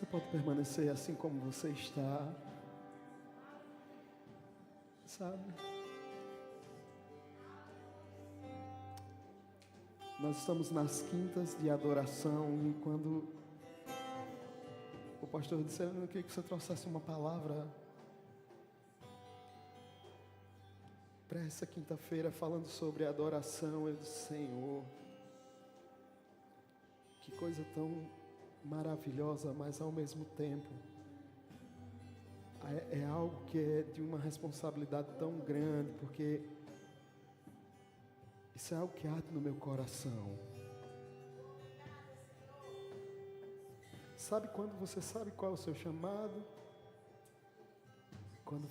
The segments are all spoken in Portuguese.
Você pode permanecer assim como você está, sabe? Nós estamos nas quintas de adoração e quando o pastor disse, eu não queria que você trouxesse uma palavra para essa quinta-feira falando sobre adoração, eu disse, Senhor, que coisa tão maravilhosa, mas ao mesmo tempo é algo que é de uma responsabilidade tão grande, porque isso é algo que arde no meu coração. Sabe quando você sabe qual é o seu chamado? Quando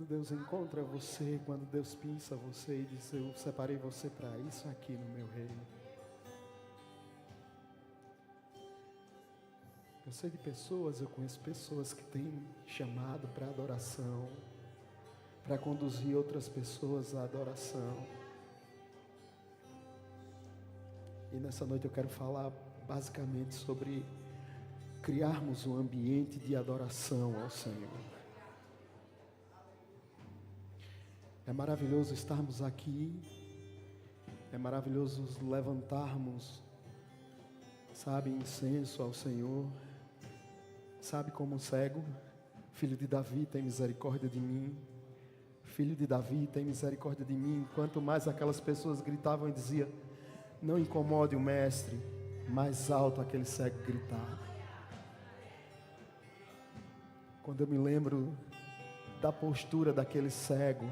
Deus encontra você, quando Deus pinça você e diz, eu separei você para isso aqui no meu reino. Eu sei de pessoas, eu conheço pessoas que têm chamado para adoração, para conduzir outras pessoas à adoração. E nessa noite eu quero falar basicamente sobre criarmos um ambiente de adoração ao Senhor. É maravilhoso estarmos aqui, é maravilhoso levantarmos, sabe, incenso ao Senhor. Sabe como cego, filho de Davi, tem misericórdia de mim. Filho de Davi, tem misericórdia de mim. Quanto mais aquelas pessoas gritavam e diziam, não incomode o mestre, mais alto aquele cego gritava. Quando eu me lembro da postura daquele cego,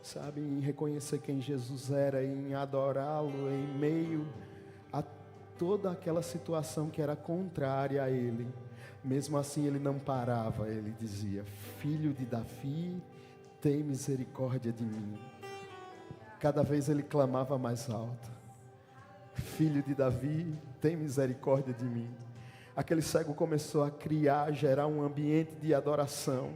sabe, em reconhecer quem Jesus era, em adorá-lo em meio a toda aquela situação que era contrária a ele, mesmo assim ele não parava, ele dizia, filho de Davi, tem misericórdia de mim. Cada vez ele clamava mais alto, filho de Davi, tem misericórdia de mim. Aquele cego começou a gerar um ambiente de adoração.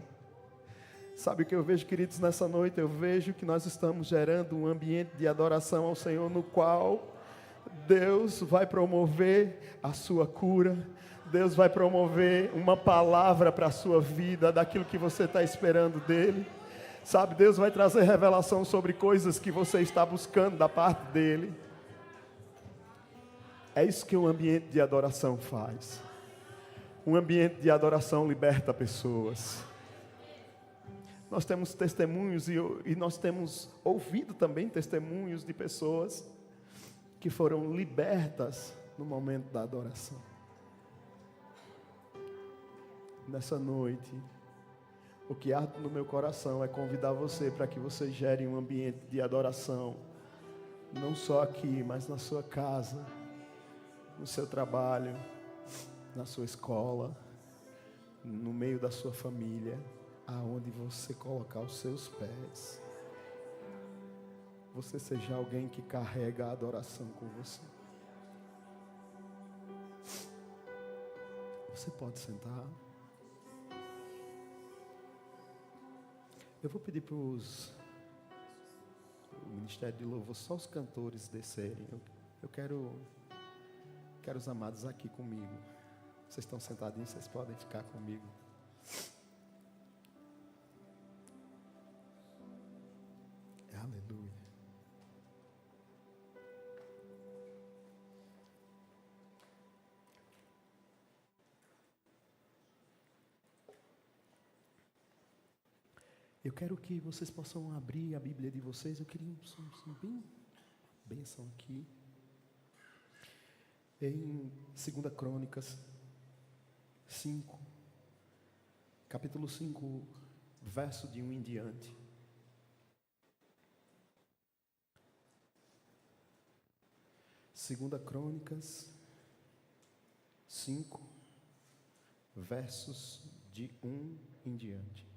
Sabe o que eu vejo, queridos, nessa noite? Eu vejo que nós estamos gerando um ambiente de adoração ao Senhor, no qual Deus vai promover a sua cura, Deus vai promover uma palavra para a sua vida, daquilo que você está esperando dEle, sabe, Deus vai trazer revelação sobre coisas que você está buscando da parte dEle. É isso que um ambiente de adoração faz. Um ambiente de adoração liberta pessoas. Nós temos testemunhos e nós temos ouvido também testemunhos de pessoas que foram libertas no momento da adoração. Nessa noite, o que arde no meu coração é convidar você para que você gere um ambiente de adoração, não só aqui, mas na sua casa, no seu trabalho, na sua escola, no meio da sua família, aonde você colocar os seus pés. Você seja alguém que carrega a adoração com você. Você pode sentar. Eu vou pedir para o Ministério de Louvor, só os cantores descerem. Eu quero os amados aqui comigo. Vocês estão sentadinhos, vocês podem ficar comigo. Aleluia. Eu quero que vocês possam abrir a Bíblia de vocês. Eu queria um som bem bênção aqui. Em 2 Crônicas 5, capítulo 5, verso de 1 em diante. Segunda Crônicas 5, versos de 1 em diante.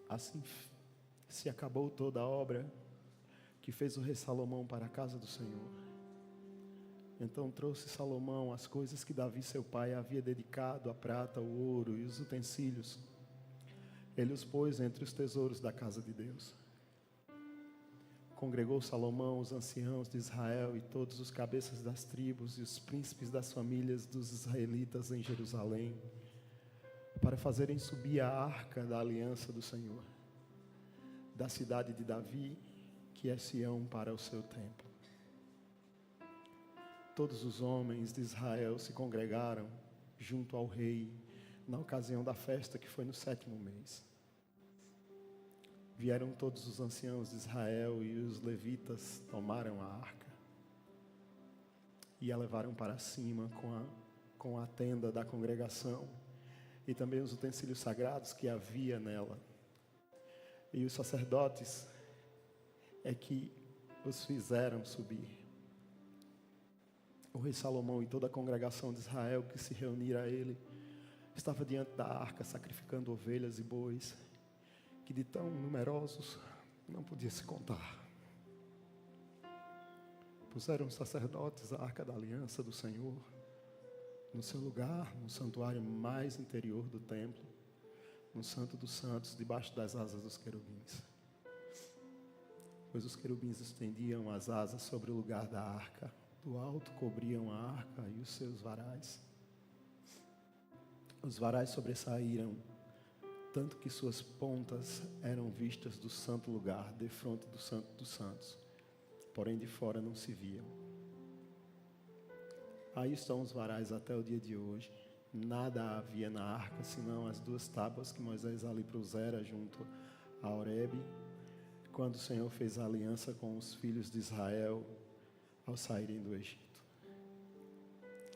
Assim se acabou toda a obra que fez o rei Salomão para a casa do Senhor. Então trouxe Salomão as coisas que Davi seu pai havia dedicado, a prata, o ouro e os utensílios. Ele os pôs entre os tesouros da casa de Deus. congregou Salomão os anciãos de Israel e todos os cabeças das tribos e os príncipes das famílias dos israelitas em Jerusalém, para fazerem subir a arca da aliança do Senhor, da cidade de Davi, que é Sião, para o seu templo. Todos os homens de Israel se congregaram junto ao rei na ocasião da festa, que foi no 7º mês. Vieram todos os anciãos de Israel e os levitas tomaram a arca e a levaram para cima com a tenda da congregação e também os utensílios sagrados que havia nela. E os sacerdotes é que os fizeram subir. O rei Salomão e toda a congregação de Israel que se reunira a ele estava diante da arca sacrificando ovelhas e bois, que de tão numerosos não podia se contar. Puseram os sacerdotes a arca da aliança do Senhor no seu lugar, no santuário mais interior do templo, no Santo dos Santos, debaixo das asas dos querubins. Pois os querubins estendiam as asas sobre o lugar da arca, do alto cobriam a arca e os seus varais. Os varais sobressaíram, tanto que suas pontas eram vistas do santo lugar, defronte do Santo dos Santos, porém de fora não se viam. Aí estão os varais até o dia de hoje. Nada havia na arca, senão as 2 tábuas que Moisés ali pusera junto a Horebe, quando o Senhor fez a aliança com os filhos de Israel ao saírem do Egito.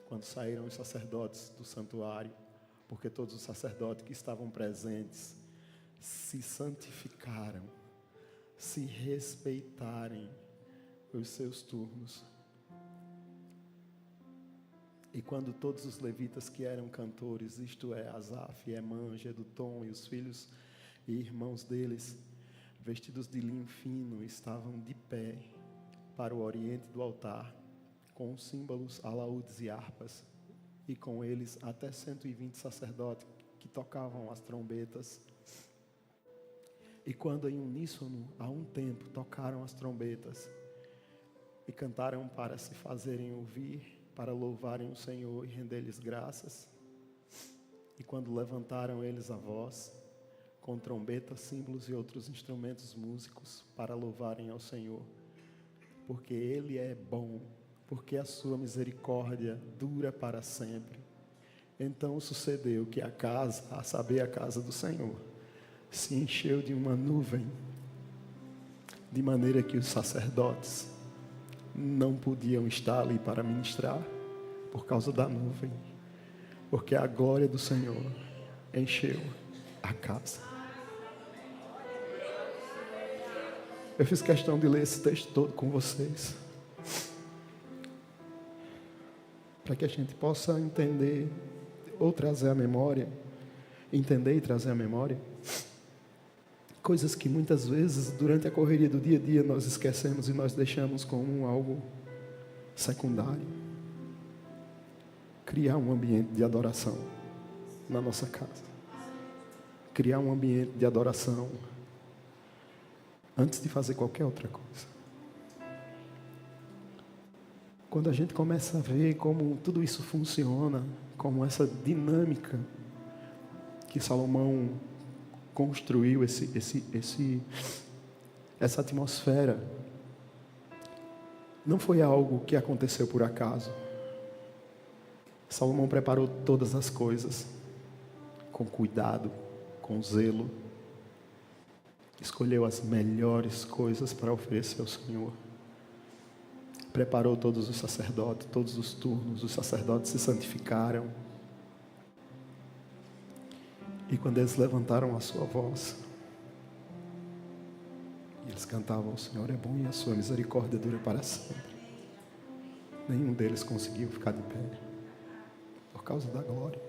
Quando saíram os sacerdotes do santuário, porque todos os sacerdotes que estavam presentes se santificaram, se respeitarem os seus turnos. E quando todos os levitas que eram cantores, isto é, Asaf, Emã, Jedutum e os filhos e irmãos deles, vestidos de linho fino, estavam de pé para o oriente do altar, com os símbolos, alaúdes e harpas, e com eles até 120 sacerdotes que tocavam as trombetas. E quando em uníssono, a um tempo, tocaram as trombetas e cantaram para se fazerem ouvir, para louvarem o Senhor e render-lhes graças. E quando levantaram eles a voz, com trombetas, símbolos e outros instrumentos músicos, para louvarem ao Senhor, porque Ele é bom, porque a sua misericórdia dura para sempre. Então sucedeu que a casa, a saber, a casa do Senhor, se encheu de uma nuvem, de maneira que os sacerdotes não podiam estar ali para ministrar, por causa da nuvem, porque a glória do Senhor encheu a casa. Eu fiz questão de ler esse texto todo com vocês, para que a gente possa entender ou trazer à memória, entender e trazer à memória coisas que muitas vezes durante a correria do dia a dia nós esquecemos e nós deixamos como algo secundário. Criar um ambiente de adoração na nossa casa. Criar um ambiente de adoração antes de fazer qualquer outra coisa. Quando a gente começa a ver como tudo isso funciona, como essa dinâmica que Salomão construiu, essa atmosfera, não foi algo que aconteceu por acaso. Salomão preparou todas as coisas com cuidado, com zelo, escolheu as melhores coisas para oferecer ao Senhor. Preparou todos os sacerdotes, todos os turnos, os sacerdotes se santificaram. E quando eles levantaram a sua voz, eles cantavam: o Senhor é bom e a sua misericórdia dura para sempre. Nenhum deles conseguiu ficar de pé, por causa da glória.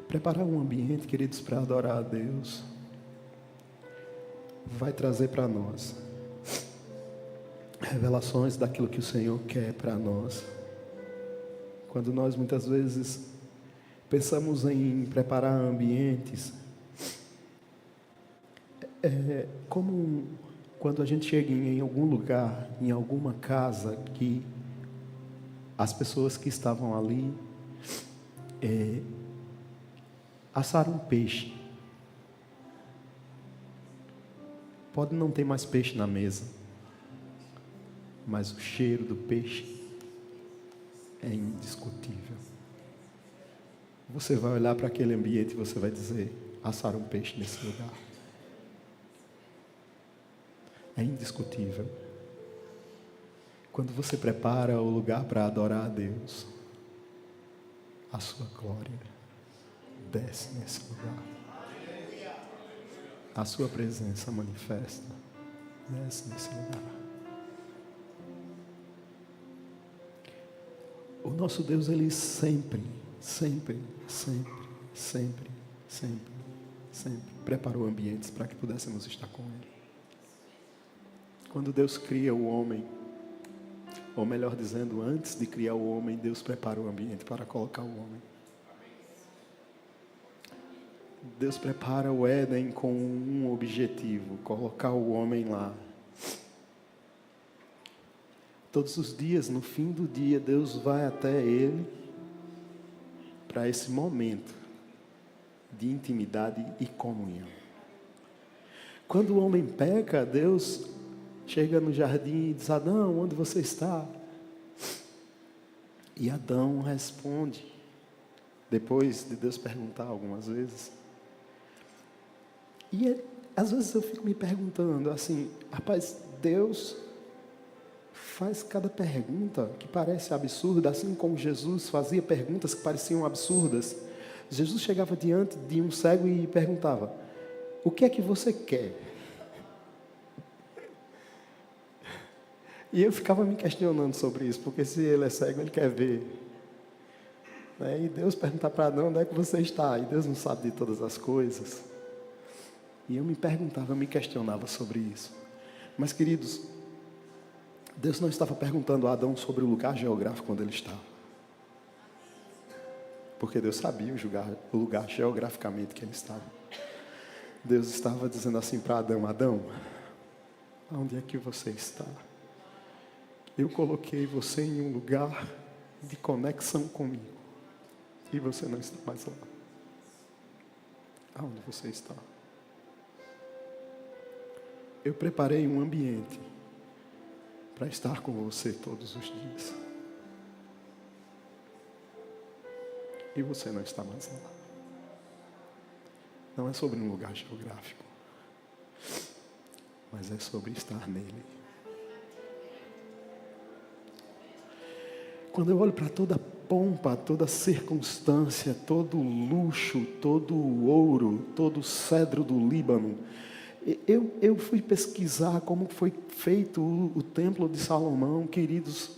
Preparar um ambiente, queridos, para adorar a Deus, vai trazer para nós revelações daquilo que o Senhor quer para nós. Quando nós muitas vezes pensamos em preparar ambientes, como quando a gente chega em algum lugar, em alguma casa, que as pessoas que estavam ali assaram um peixe. Pode não ter mais peixe na mesa, mas o cheiro do peixe é indiscutível. Você vai olhar para aquele ambiente e você vai dizer: assaram um peixe nesse lugar. É indiscutível. Quando você prepara o lugar para adorar a Deus, a sua glória desce nesse lugar. A sua presença manifesta, desce nesse lugar. O nosso Deus, Ele sempre preparou ambientes para que pudéssemos estar com Ele. Quando Deus cria o homem, ou melhor dizendo, antes de criar o homem, Deus preparou o ambiente para colocar o homem. Deus prepara o Éden com um objetivo: colocar o homem lá. Todos os dias, no fim do dia, Deus vai até ele para esse momento de intimidade e comunhão. Quando o homem peca, Deus chega no jardim e diz: Adão, onde você está? E Adão responde, depois de Deus perguntar algumas vezes. E às vezes eu fico me perguntando assim: rapaz, Deus faz cada pergunta que parece absurda, assim como Jesus fazia perguntas que pareciam absurdas. Jesus chegava diante de um cego e perguntava: o que é que você quer? E eu ficava me questionando sobre isso, porque se ele é cego, ele quer ver. E Deus pergunta para Adão: onde é que você está? E Deus não sabe de todas as coisas. E eu me perguntava, eu me questionava sobre isso. Mas, queridos, Deus não estava perguntando a Adão sobre o lugar geográfico onde ele estava. Porque Deus sabia o lugar geograficamente que ele estava. Deus estava dizendo assim para Adão: Adão, onde é que você está? Eu coloquei você em um lugar de conexão comigo. E você não está mais lá. Aonde você está? Eu preparei um ambiente para estar com você todos os dias. E você não está mais lá. Não é sobre um lugar geográfico, mas é sobre estar nele. Quando eu olho para toda a pompa, toda a circunstância, todo o luxo, todo o ouro, todo o cedro do Líbano, eu fui pesquisar como foi feito o templo de Salomão, queridos.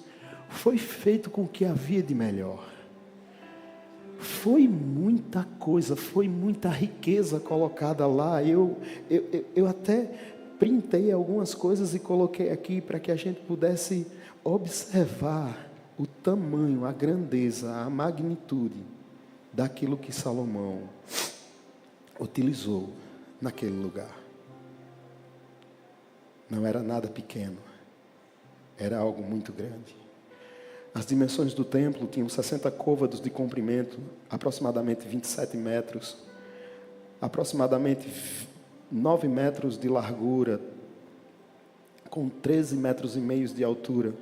Foi feito com o que havia de melhor. Foi muita coisa, foi muita riqueza colocada lá. Eu até printei algumas coisas e coloquei aqui para que a gente pudesse observar o tamanho, a grandeza, a magnitude daquilo que Salomão utilizou naquele lugar. Não era nada pequeno, era algo muito grande. As dimensões do templo tinham 60 côvados de comprimento, aproximadamente 27 metros, aproximadamente 9 metros de largura, com 13 metros e meio de altura.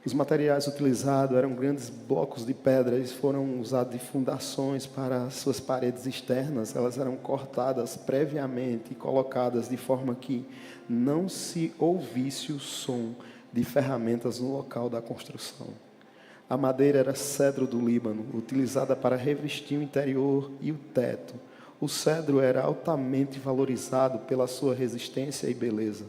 Os materiais utilizados eram grandes blocos de pedra, eles foram usados de fundações para as suas paredes externas. Elas eram cortadas previamente e colocadas de forma que não se ouvisse o som de ferramentas no local da construção. A madeira era cedro do Líbano, utilizada para revestir o interior e o teto. O cedro era altamente valorizado pela sua resistência e beleza.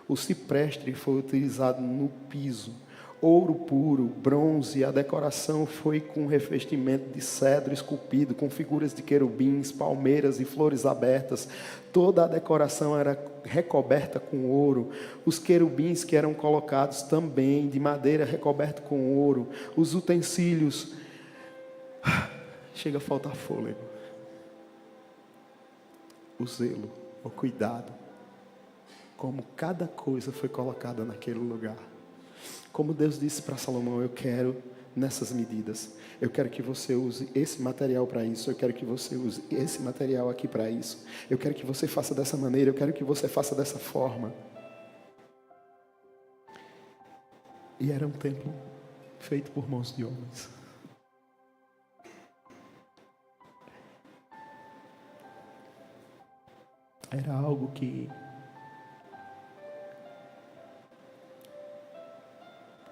O cipreste foi utilizado no piso. Ouro puro, bronze, a decoração foi com revestimento de cedro esculpido, com figuras de querubins, palmeiras e flores abertas. Toda a decoração era recoberta com ouro. Os querubins que eram colocados também de madeira recoberta com ouro. Os utensílios chega a faltar fôlego. O zelo, o cuidado, como cada coisa foi colocada naquele lugar. Como Deus disse para Salomão: eu quero nessas medidas, eu quero que você use esse material para isso, eu quero que você use esse material aqui para isso, eu quero que você faça dessa maneira, eu quero que você faça dessa forma. E era um templo feito por mãos de homens. Era algo que,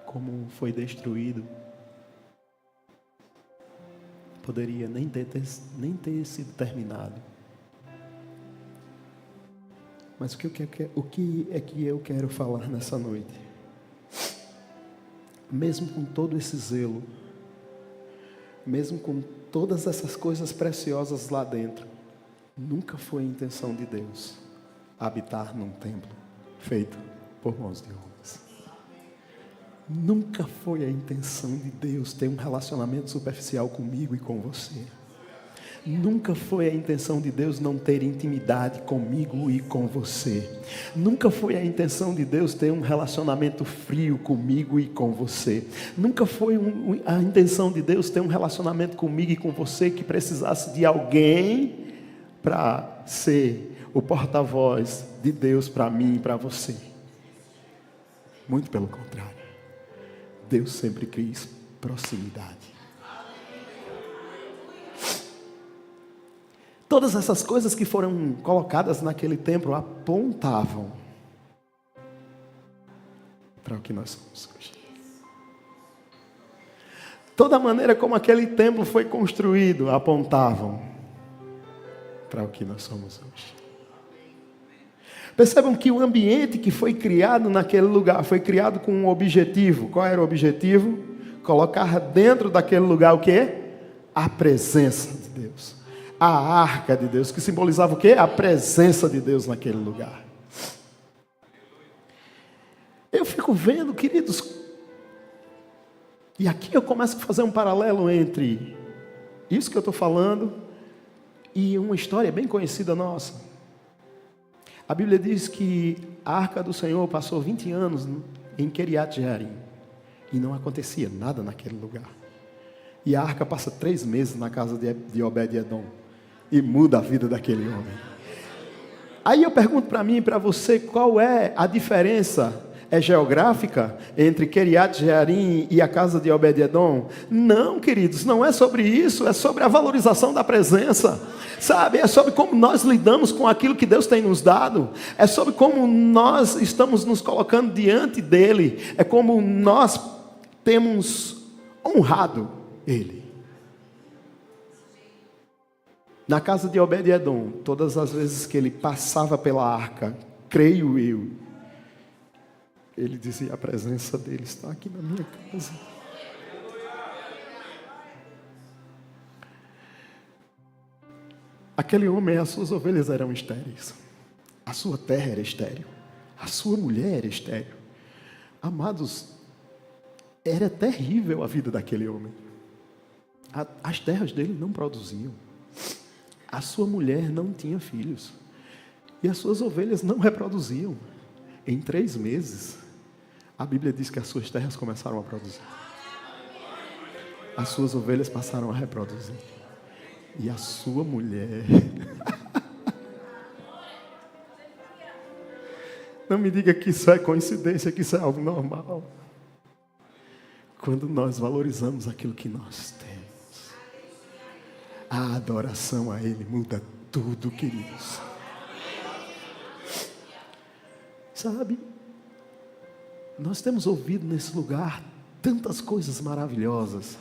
como foi destruído, poderia nem ter sido terminado. Mas o que é que eu quero falar nessa noite? Mesmo com todo esse zelo, mesmo com todas essas coisas preciosas lá dentro, nunca foi a intenção de Deus habitar num templo feito por mãos de homens. Nunca foi a intenção de Deus ter um relacionamento superficial comigo e com você. Nunca foi a intenção de Deus não ter intimidade comigo e com você. Nunca foi a intenção de Deus ter um relacionamento frio comigo e com você. Nunca foi a intenção de Deus ter um relacionamento comigo e com você que precisasse de alguém para ser o porta-voz de Deus para mim e para você. Muito pelo contrário. Deus sempre quis proximidade. Todas essas coisas que foram colocadas naquele templo apontavam para o que nós somos hoje. Toda a maneira como aquele templo foi construído apontavam para o que nós somos hoje. Percebam que o ambiente que foi criado naquele lugar foi criado com um objetivo. Qual era o objetivo? Colocar dentro daquele lugar o quê? A presença de Deus. A arca de Deus, que simbolizava o quê? A presença de Deus naquele lugar. Eu fico vendo, queridos, e aqui eu começo a fazer um paralelo entre isso que eu estou falando e uma história bem conhecida nossa. A Bíblia diz que a arca do Senhor passou 20 anos em Kiriat Jearim e não acontecia nada naquele lugar. E a arca passa 3 meses na casa de Obed-Edom e muda a vida daquele homem. Aí eu pergunto para mim e para você, qual é a diferença? É geográfica entre Kiriat Jearim e a casa de Obed-Edom? Não, queridos, não é sobre isso, é sobre a valorização da presença, sabe? É sobre como nós lidamos com aquilo que Deus tem nos dado, é sobre como nós estamos nos colocando diante dEle, é como nós temos honrado Ele. Na casa de Obed-Edom, todas as vezes que ele passava pela arca, creio eu, ele dizia: a presença dele está aqui na minha casa. Aquele homem e as suas ovelhas eram estéreis. A sua terra era estéril. A sua mulher era estéril. Amados, era terrível a vida daquele homem. As terras dele não produziam. A sua mulher não tinha filhos. E as suas ovelhas não reproduziam. Em 3 meses, a Bíblia diz que as suas terras começaram a produzir. As suas ovelhas passaram a reproduzir. E a sua mulher... Não me diga que isso é coincidência, que isso é algo normal. Quando nós valorizamos aquilo que nós temos, a adoração a Ele muda tudo, queridos. Sabe, nós temos ouvido nesse lugar tantas coisas maravilhosas.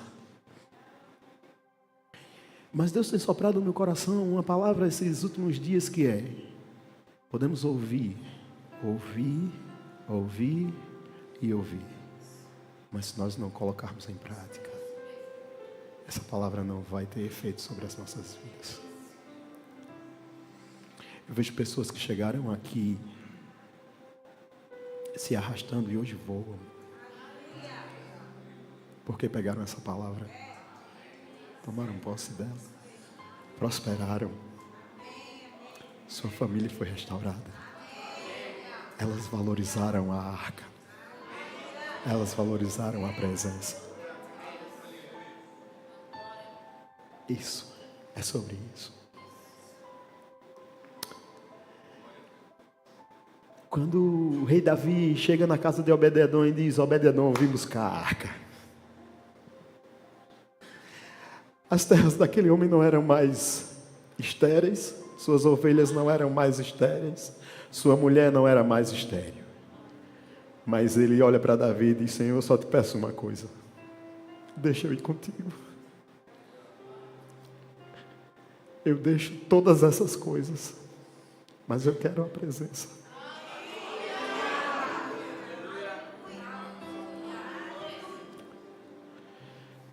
Mas Deus tem soprado no meu coração uma palavra esses últimos dias que é: podemos ouvir, e ouvir. Mas se nós não colocarmos em prática, essa palavra não vai ter efeito sobre as nossas vidas. Eu vejo pessoas que chegaram aqui se arrastando e hoje voam, porque pegaram essa palavra. tomaram posse dela, prosperaram. Sua família foi restaurada. Elas valorizaram a arca. Elas valorizaram a presença. Isso, é sobre isso. Quando o rei Davi chega na casa de Obed-edom e diz: Obed-edom, vim buscar a arca. As terras daquele homem não eram mais estéreis, suas ovelhas não eram mais estéreis, sua mulher não era mais estéril. Mas ele olha para Davi e diz: Senhor, eu só te peço uma coisa, deixa eu ir contigo. Eu deixo todas essas coisas, mas eu quero a presença.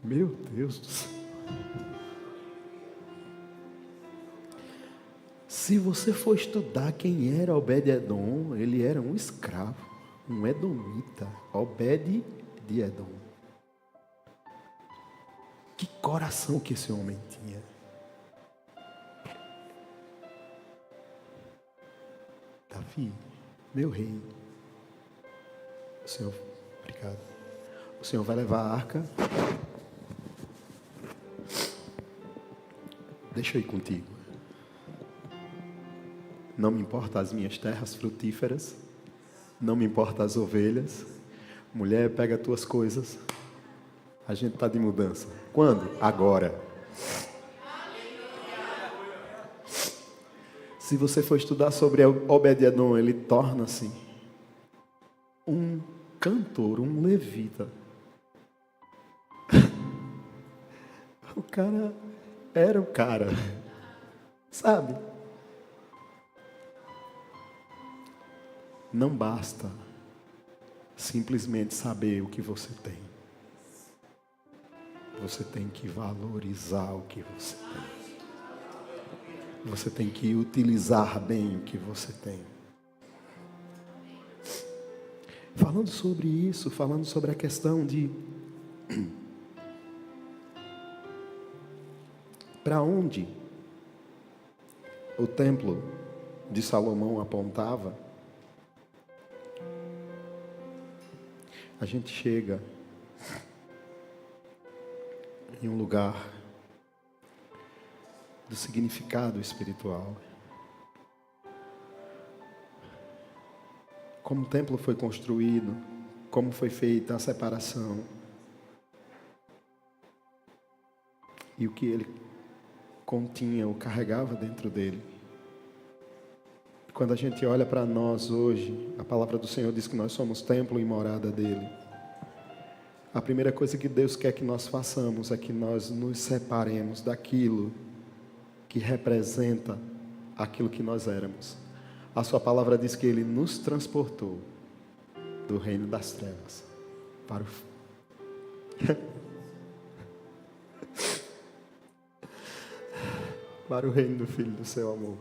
Meu Deus do céu. Se você for estudar quem era Obed-edom, ele era um escravo, um edomita, Obed de Edom. Que coração que esse homem tinha. Davi, meu rei, o Senhor, obrigado. O Senhor vai levar a arca. Deixa eu ir contigo. Não me importa as minhas terras frutíferas. Não me importa as ovelhas. Mulher, pega as tuas coisas. A gente está de mudança. Quando? Agora. Se você for estudar sobre Obed-edom, ele torna-se um cantor, um levita. O cara era o cara, sabe? Não basta simplesmente saber o que você tem. Você tem que valorizar o que você tem. Você tem que utilizar bem o que você tem. Falando sobre isso, falando sobre a questão de para onde o templo de Salomão apontava, a gente chega em um lugar do significado espiritual. Como o templo foi construído, como foi feita a separação e o que ele continha ou carregava dentro dele. Quando a gente olha para nós hoje, a palavra do Senhor diz que nós somos templo e morada dele. A primeira coisa que Deus quer que nós façamos é que nós nos separemos daquilo que representa aquilo que nós éramos. A sua palavra diz que ele nos transportou do reino das trevas para para o reino do Filho do seu amor.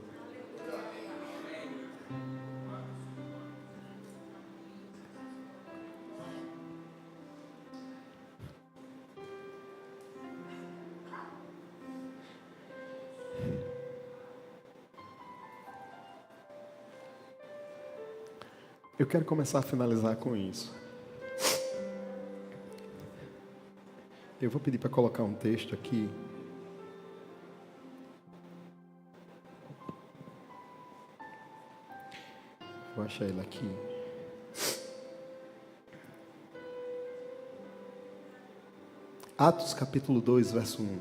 Eu quero começar a finalizar com isso. Eu vou pedir para colocar um texto aqui. Vou achar ele aqui. Atos capítulo 2, verso 1.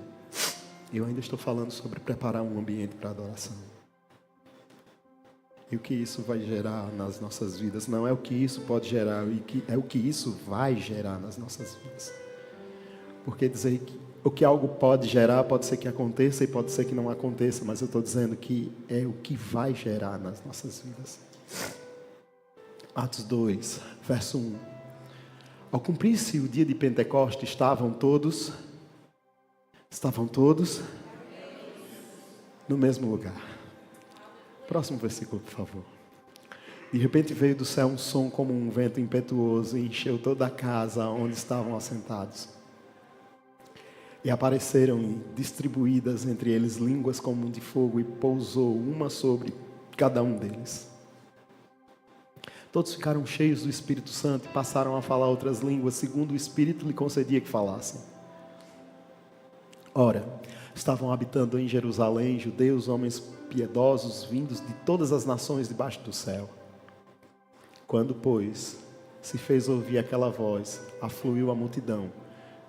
Eu ainda estou falando sobre preparar um ambiente para adoração. E o que isso vai gerar nas nossas vidas. Não é o que isso pode gerar, é o que isso vai gerar nas nossas vidas. Porque dizer que o que algo pode gerar, pode ser que aconteça e pode ser que não aconteça, mas eu estou dizendo que é o que vai gerar nas nossas vidas. Atos 2, verso 1. Ao cumprir-se o dia de Pentecostes, estavam todos no mesmo lugar. Próximo versículo, por favor. De repente veio do céu um som como um vento impetuoso e encheu toda a casa onde estavam assentados. E apareceram distribuídas entre eles línguas como de fogo, e pousou uma sobre cada um deles. Todos ficaram cheios do Espírito Santo e passaram a falar outras línguas, segundo o Espírito lhe concedia que falassem. Ora, estavam habitando em Jerusalém judeus, homens piedosos, vindos de todas as nações debaixo do céu. Quando, pois, se fez ouvir aquela voz, afluiu a multidão,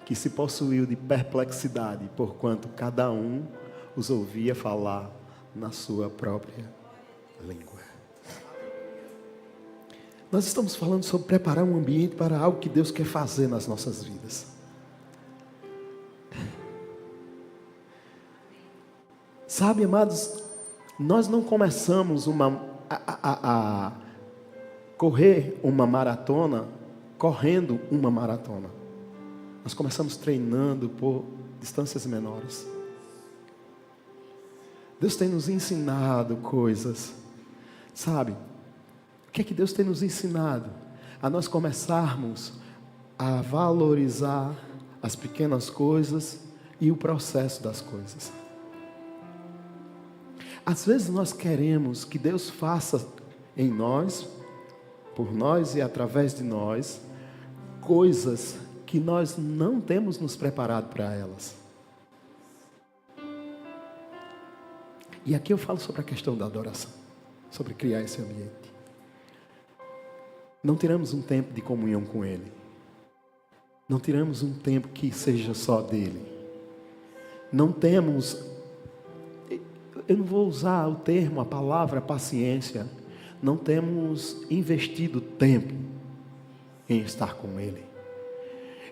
que se possuiu de perplexidade, porquanto cada um os ouvia falar na sua própria língua. Nós estamos falando sobre preparar um ambiente para algo que Deus quer fazer nas nossas vidas. Sabe, amados, nós não começamos a correr uma maratona correndo uma maratona. Nós começamos treinando por distâncias menores. Deus tem nos ensinado coisas, sabe? O que é que Deus tem nos ensinado? A nós começarmos a valorizar as pequenas coisas e o processo das coisas. Às vezes nós queremos que Deus faça em nós, por nós e através de nós, coisas que nós não temos nos preparado para elas. E aqui eu falo sobre a questão da adoração, sobre criar esse ambiente. Não tiramos um tempo de comunhão com Ele. Não tiramos um tempo que seja só dele. Não temos, eu não vou usar o termo, a palavra paciência. Não temos investido tempo em estar com Ele.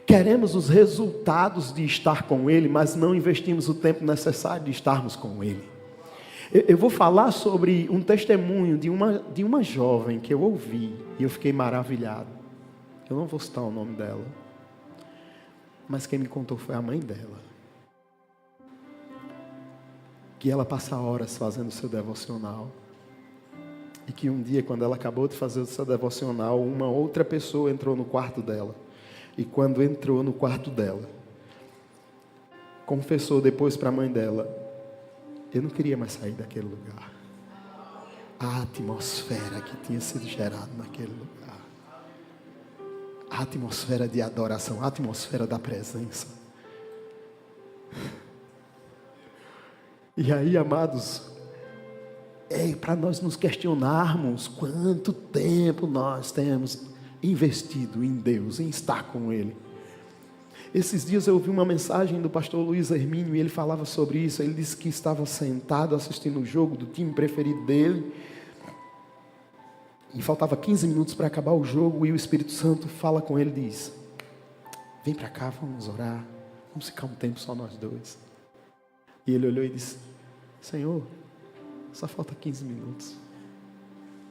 Queremos os resultados de estar com Ele, mas não investimos o tempo necessário de estarmos com Ele. Eu vou falar sobre um testemunho de uma jovem que eu ouvi e eu fiquei maravilhado. Eu não vou citar o nome dela, mas quem me contou foi a mãe dela. Que ela passa horas fazendo o seu devocional. E que um dia, quando ela acabou de fazer o seu devocional, uma outra pessoa entrou no quarto dela. E quando entrou no quarto dela, confessou depois para a mãe dela: eu não queria mais sair daquele lugar. A atmosfera que tinha sido gerada naquele lugar. A atmosfera de adoração, a atmosfera da presença. E aí, amados, para nós nos questionarmos quanto tempo nós temos investido em Deus, em estar com Ele. Esses dias eu ouvi uma mensagem do pastor Luiz Hermínio e ele falava sobre isso. Ele disse que estava sentado assistindo o jogo do time preferido dele e faltava 15 minutos para acabar o jogo, e o Espírito Santo fala com ele e diz: vem para cá, vamos orar, vamos ficar um tempo só nós dois. E ele olhou e disse: Senhor, só falta 15 minutos,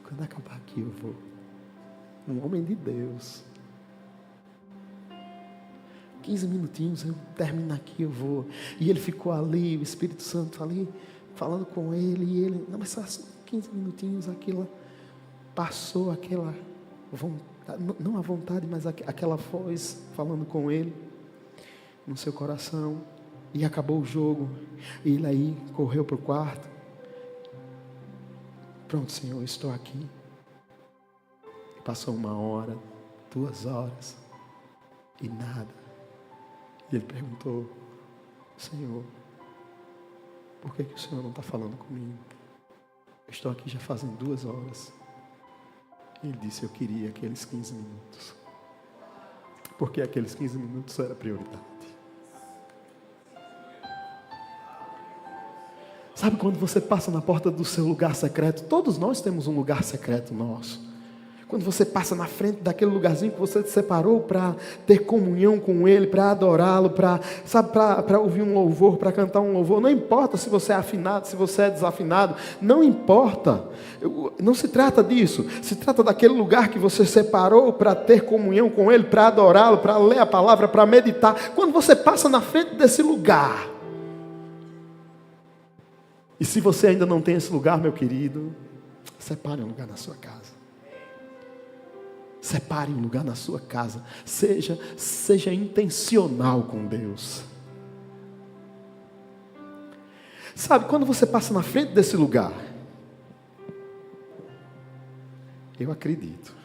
quando acabar aqui eu vou. Um homem de Deus, 15 minutinhos, eu termino aqui, eu vou. E ele ficou ali, o Espírito Santo ali, falando com ele, e ele, não, mas só 15 minutinhos, aquilo passou, aquela vontade, não a vontade, mas aquela voz falando com ele, no seu coração, e acabou o jogo, e ele aí correu para o quarto. Pronto, Senhor, estou aqui. E passou 1 hora, 2 horas, e nada. E ele perguntou: Senhor, por que o Senhor não está falando comigo? Eu estou aqui já fazem 2 horas. Ele disse: eu queria aqueles 15 minutos. Porque aqueles 15 minutos era prioridade. Sabe quando você passa na porta do seu lugar secreto? Todos nós temos um lugar secreto nosso. Quando você passa na frente daquele lugarzinho que você se separou para ter comunhão com Ele, para adorá-lo, para ouvir um louvor, para cantar um louvor. Não importa se você é afinado, se você é desafinado. Não importa. Não se trata disso. Se trata daquele lugar que você separou para ter comunhão com Ele, para adorá-lo, para ler a palavra, para meditar. Quando você passa na frente desse lugar. E se você ainda não tem esse lugar, meu querido, separe um lugar na sua casa. Separe um lugar na sua casa. Seja intencional com Deus. Sabe, quando você passa na frente desse lugar, eu acredito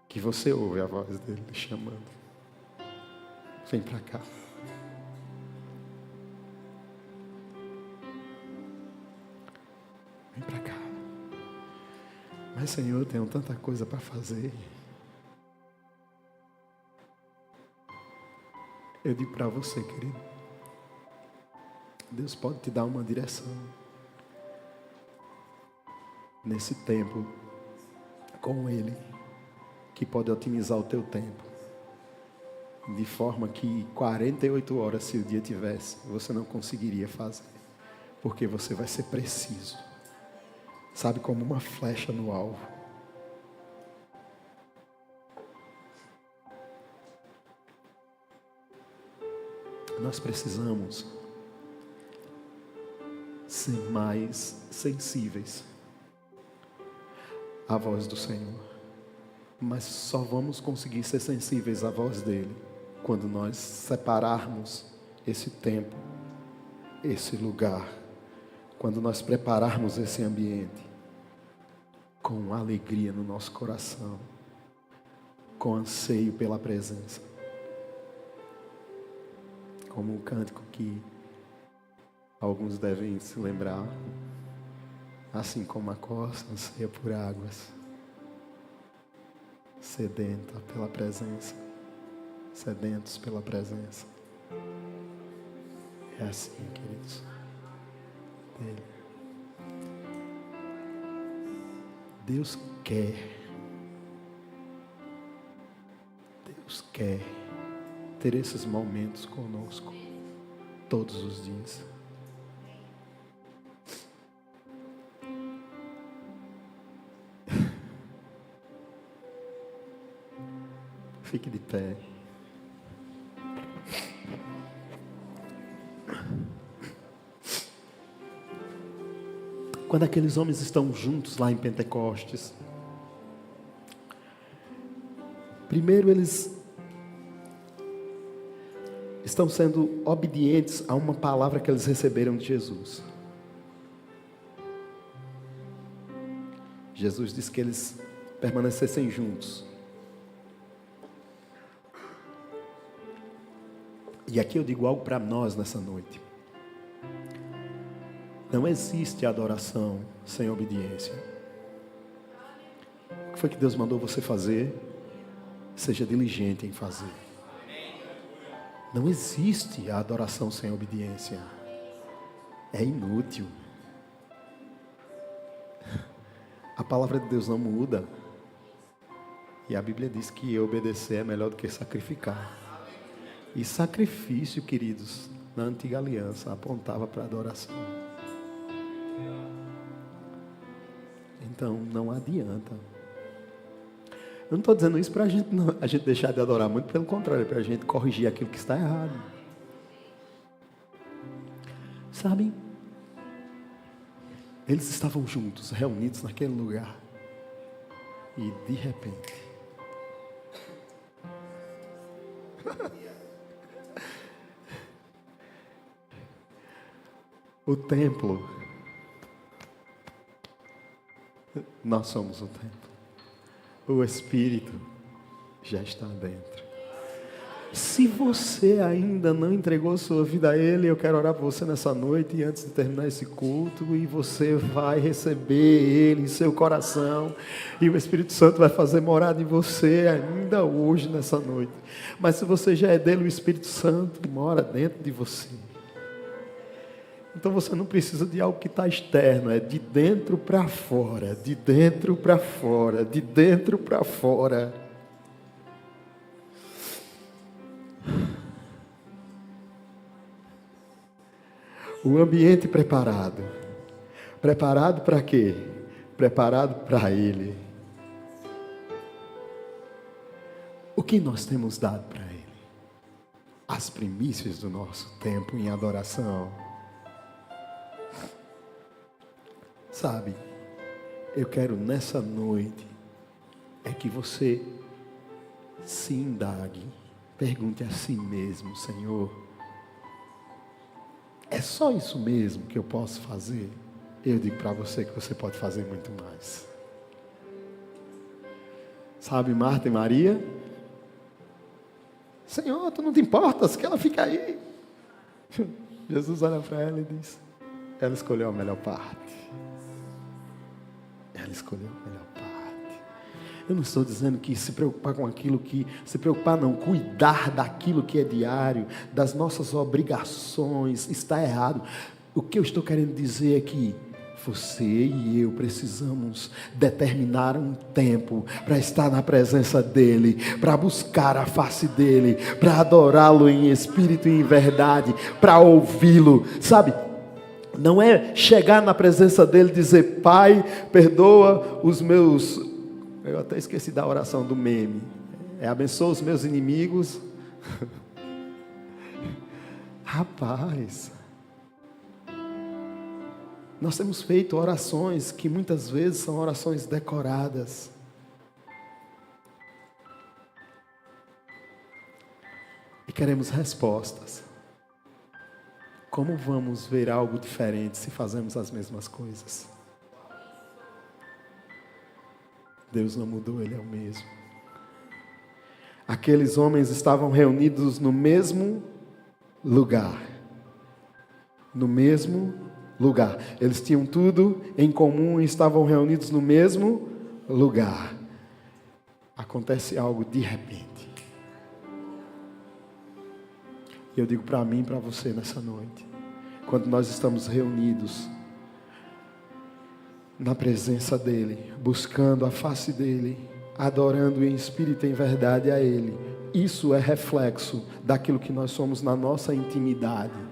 que você ouve a voz dele lhe chamando. Vem para cá. Vem para cá. Mas, Senhor, eu tenho tanta coisa para fazer. Eu digo para você, querido, Deus pode te dar uma direção nesse tempo com Ele, que pode otimizar o teu tempo, de forma que 48 horas, se o dia tivesse, você não conseguiria fazer, porque você vai ser preciso, sabe, como uma flecha no alvo. Nós precisamos ser mais sensíveis à voz do Senhor. Mas só vamos conseguir ser sensíveis à voz dele quando nós separarmos esse tempo, esse lugar, quando nós prepararmos esse ambiente com alegria no nosso coração, com anseio pela presença. Como um cântico que alguns devem se lembrar, assim como a costa anseia por águas, sedenta pela presença, sedentos pela presença. É assim, queridos, dele. Deus quer ter esses momentos conosco todos os dias. Fique de pé. Quando aqueles homens estão juntos lá em Pentecostes, primeiro eles estão sendo obedientes a uma palavra que eles receberam de Jesus. Jesus disse que eles permanecessem juntos. E aqui eu digo algo para nós nessa noite. Não existe adoração sem obediência. O que foi que Deus mandou você fazer? Seja diligente em fazer. Não existe a adoração sem obediência. É inútil. A palavra de Deus não muda. E a Bíblia diz que obedecer é melhor do que sacrificar. E sacrifício, queridos, na antiga aliança, apontava para a adoração. Então, não adianta. Eu não estou dizendo isso para a gente deixar de adorar, muito pelo contrário, para a gente corrigir aquilo que está errado. Sabe? Eles estavam juntos, reunidos naquele lugar. E de repente, o templo, nós somos o templo. O Espírito já está dentro. Se você ainda não entregou sua vida a Ele, eu quero orar por você nessa noite, e antes de terminar esse culto, e você vai receber Ele em seu coração, e o Espírito Santo vai fazer morada em você ainda hoje, nessa noite. Mas se você já é dele, o Espírito Santo mora dentro de você. Então você não precisa de algo que está externo, é de dentro para fora, de dentro para fora, de dentro para fora. O ambiente preparado. Preparado para quê? Preparado para Ele. O que nós temos dado para Ele? As primícias do nosso tempo em adoração. Sabe, eu quero nessa noite é que você se indague, pergunte a si mesmo: Senhor, é é só isso mesmo que eu posso fazer? Eu digo para você que você pode fazer muito mais. Sabe Marta e Maria? Senhor, tu não te importas que ela fique aí? Jesus olha para ela e diz, ela escolheu a melhor parte. Ela escolheu a melhor parte. Eu não estou dizendo que se preocupar com aquilo que... Se preocupar não, cuidar daquilo que é diário, das nossas obrigações, está errado. O que eu estou querendo dizer é que você e eu precisamos determinar um tempo para estar na presença dEle, para buscar a face dEle, para adorá-lo em espírito e em verdade, para ouvi-lo, sabe? Não é chegar na presença dEle e dizer, Pai, perdoa os meus... Eu até esqueci da oração do meme. Abençoa os meus inimigos. Rapaz... Nós temos feito orações que muitas vezes são orações decoradas. E queremos respostas. Como vamos ver algo diferente se fazemos as mesmas coisas? Deus não mudou, Ele é o mesmo. Aqueles homens estavam reunidos no mesmo lugar. No mesmo lugar. Eles tinham tudo em comum e estavam reunidos no mesmo lugar. Acontece algo de repente. E eu digo para mim e para você nessa noite, quando nós estamos reunidos na presença dEle, buscando a face dEle, adorando em espírito e em verdade a Ele, isso é reflexo daquilo que nós somos na nossa intimidade.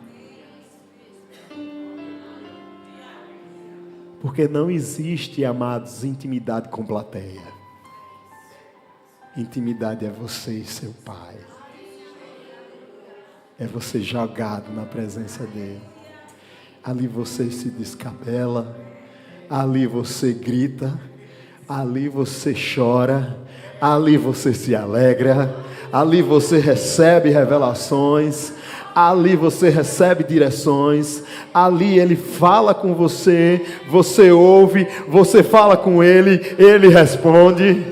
Porque não existe, amados, intimidade com plateia. Intimidade é você e seu Pai. É você jogado na presença dEle. Ali você se descabela. Ali você grita. Ali você chora. Ali você se alegra. Ali você recebe revelações. Ali você recebe direções, ali Ele fala com você, você ouve, você fala com Ele, Ele responde.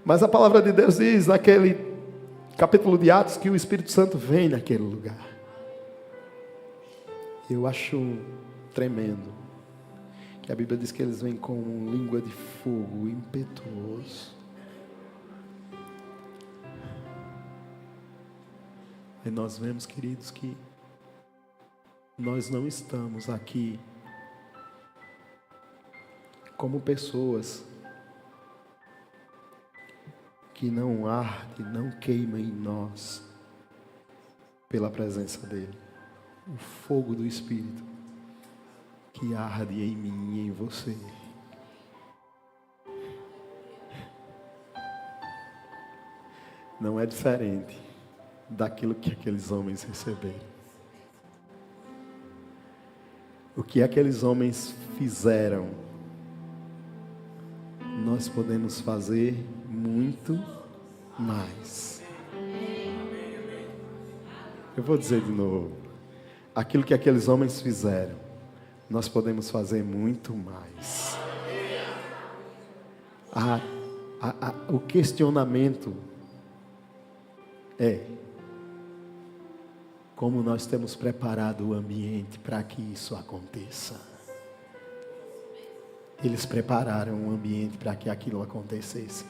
Mas a palavra de Deus diz naquele capítulo de Atos que o Espírito Santo vem naquele lugar. Eu acho tremendo, que a Bíblia diz que eles vêm com língua de fogo impetuoso. E nós vemos, queridos, que nós não estamos aqui como pessoas que não arde, não queima em nós pela presença dEle. O fogo do Espírito que arde em mim e em você. Não é diferente daquilo que aqueles homens receberam. O que aqueles homens fizeram, nós podemos fazer muito mais. Eu vou dizer de novo. Aquilo que aqueles homens fizeram, nós podemos fazer muito mais. O questionamento é como nós temos preparado o ambiente para que isso aconteça. Eles prepararam o ambiente para que aquilo acontecesse.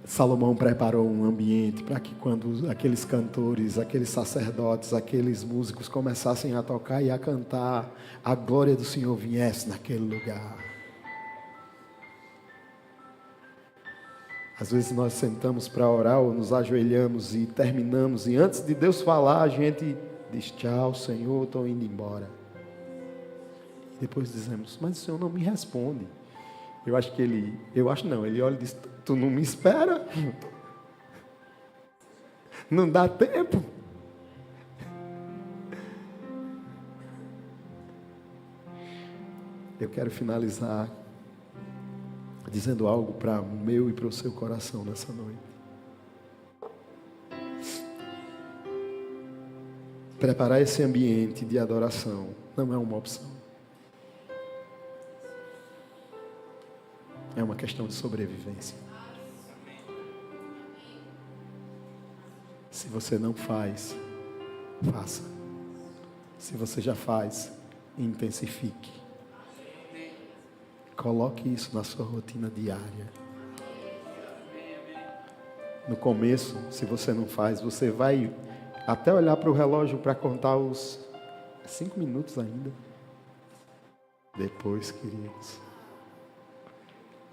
Salomão preparou um ambiente para que quando aqueles cantores, aqueles sacerdotes, aqueles músicos começassem a tocar e a cantar, a glória do Senhor viesse naquele lugar. Às vezes nós sentamos para orar ou nos ajoelhamos e terminamos, e antes de Deus falar, a gente diz tchau, Senhor, estou indo embora. E depois dizemos, mas o Senhor não me responde. Ele olha e diz, tu não me espera? Não dá tempo? Eu quero finalizar dizendo algo para o meu e para o seu coração nessa noite. Preparar esse ambiente de adoração não é uma opção. É uma questão de sobrevivência. Se você não faz, faça. Se você já faz, intensifique. Coloque isso na sua rotina diária. No começo, se você não faz, você vai até olhar para o relógio para contar os 5 minutos ainda. Depois, queridos,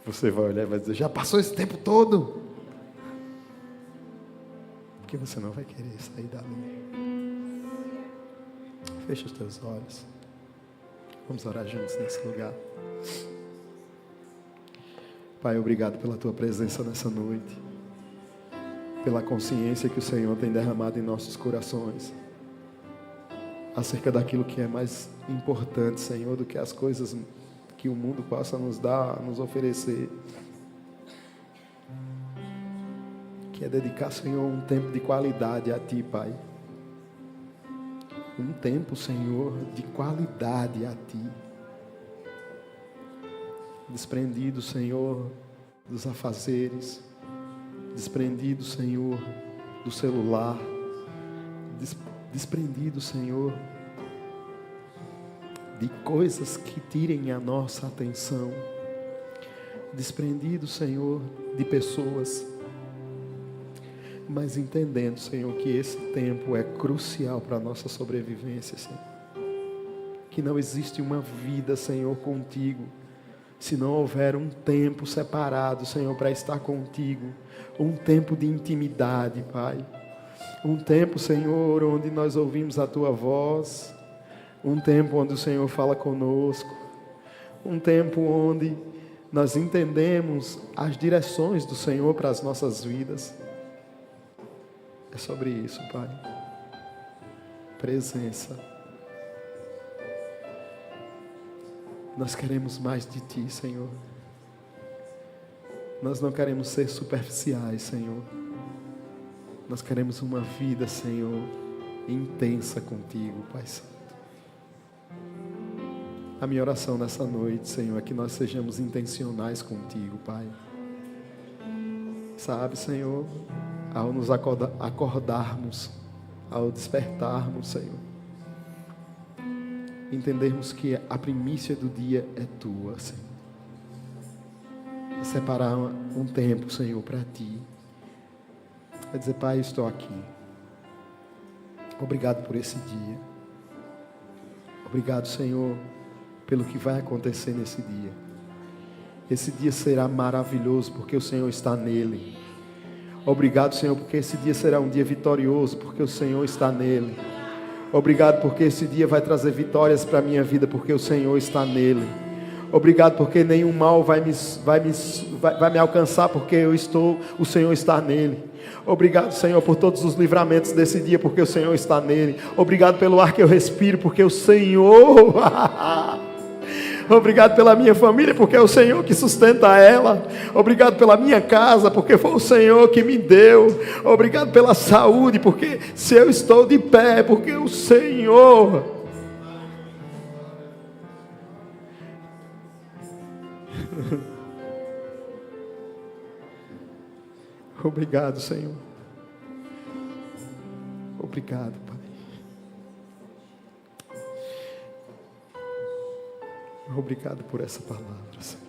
você vai olhar e vai dizer, já passou esse tempo todo? Porque você não vai querer sair dali. Fecha os teus olhos. Vamos orar juntos nesse lugar. Pai, obrigado pela tua presença nessa noite. Pela consciência que o Senhor tem derramado em nossos corações. Acerca daquilo que é mais importante, Senhor, do que as coisas que o mundo possa nos dar, nos oferecer. Que é dedicar, Senhor, um tempo de qualidade a Ti, Pai. Um tempo, Senhor, de qualidade a Ti. Desprendido, Senhor, dos afazeres. Desprendido, Senhor, do celular. Desprendido, Senhor, de coisas que tirem a nossa atenção. Desprendido, Senhor, de pessoas. Mas entendendo, Senhor, que esse tempo é crucial para a nossa sobrevivência, Senhor. Que não existe uma vida, Senhor, contigo, se não houver um tempo separado, Senhor, para estar contigo. Um tempo de intimidade, Pai. Um tempo, Senhor, onde nós ouvimos a Tua voz. Um tempo onde o Senhor fala conosco. Um tempo onde nós entendemos as direções do Senhor para as nossas vidas. É sobre isso, Pai. Presença. Nós queremos mais de Ti, Senhor. Nós não queremos ser superficiais, Senhor. Nós queremos uma vida, Senhor, intensa contigo, Pai Santo. A minha oração nessa noite, Senhor, é que nós sejamos intencionais contigo, Pai. Sabe, Senhor, ao nos acordarmos, ao despertarmos, Senhor, entendermos que a primícia do dia é Tua, Senhor. Separar um tempo, Senhor, para Ti. Vai dizer, Pai, estou aqui. Obrigado por esse dia. Obrigado, Senhor, pelo que vai acontecer nesse dia. Esse dia será maravilhoso, porque o Senhor está nele. Obrigado, Senhor, porque esse dia será um dia vitorioso, porque o Senhor está nele. Obrigado, porque esse dia vai trazer vitórias para a minha vida, porque o Senhor está nele. Obrigado, porque nenhum mal vai me alcançar, porque o Senhor está nele. Obrigado, Senhor, por todos os livramentos desse dia, porque o Senhor está nele. Obrigado pelo ar que eu respiro, porque o Senhor... Obrigado pela minha família, porque é o Senhor que sustenta ela. Obrigado pela minha casa, porque foi o Senhor que me deu. Obrigado pela saúde, porque se eu estou de pé, é porque o Senhor... Obrigado, Senhor. Obrigado, Pai. Obrigado por essa palavra, Senhor.